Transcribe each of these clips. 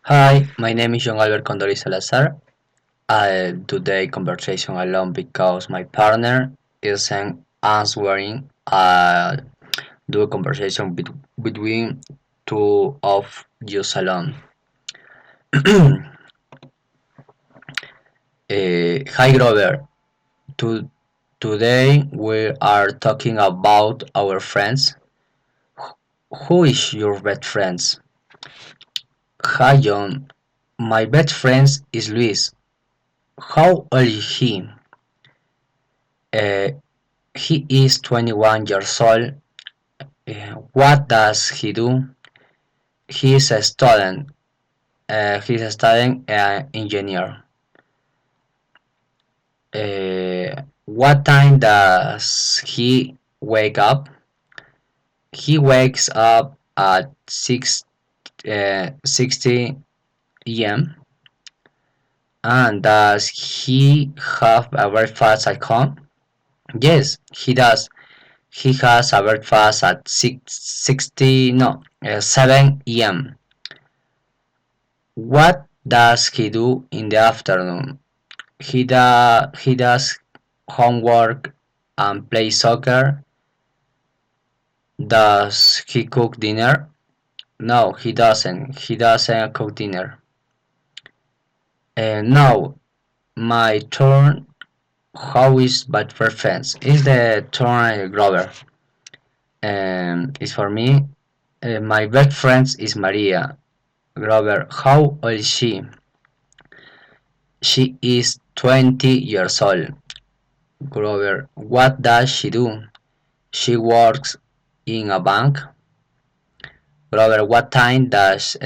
Hi, my name is John Albert Condori Salazar. I today conversation alone because my partner isn't answering. Do a conversation between two of you alone. Hi Grover. To, Today we are talking about our friends. Who is your best friends? Hi John. My best friend is Luis. How old is he? Uh, he is 21 years old. What does he do? He is a student. He's a student engineer. What time does he wake up? He wakes up at 6:60 a.m. And does he have a breakfast at home? Yes, he does. He has a breakfast at 7 a.m. What does he do in the afternoon? He does homework and plays soccer. Does he cook dinner? No, he doesn't. He doesn't cook dinner. Now, my turn. How is bad for friends? Is the turn Grover? It's for me. My best friend is Maria. Grover, how old is she? She is 20 years old. Grover, what does she do? She works in a bank. Grover, what time does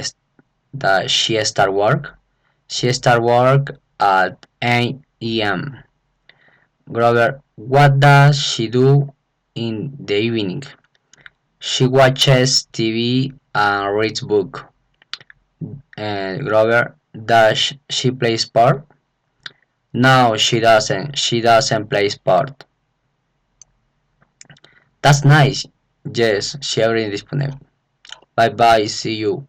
she start work? She start work at 8 a.m. Grover, what does she do in the evening? She watches TV and reads book. And Grover, does she play sport? No, she doesn't. She doesn't play sport. That's nice. Yes, she already disponible. Bye bye. See you.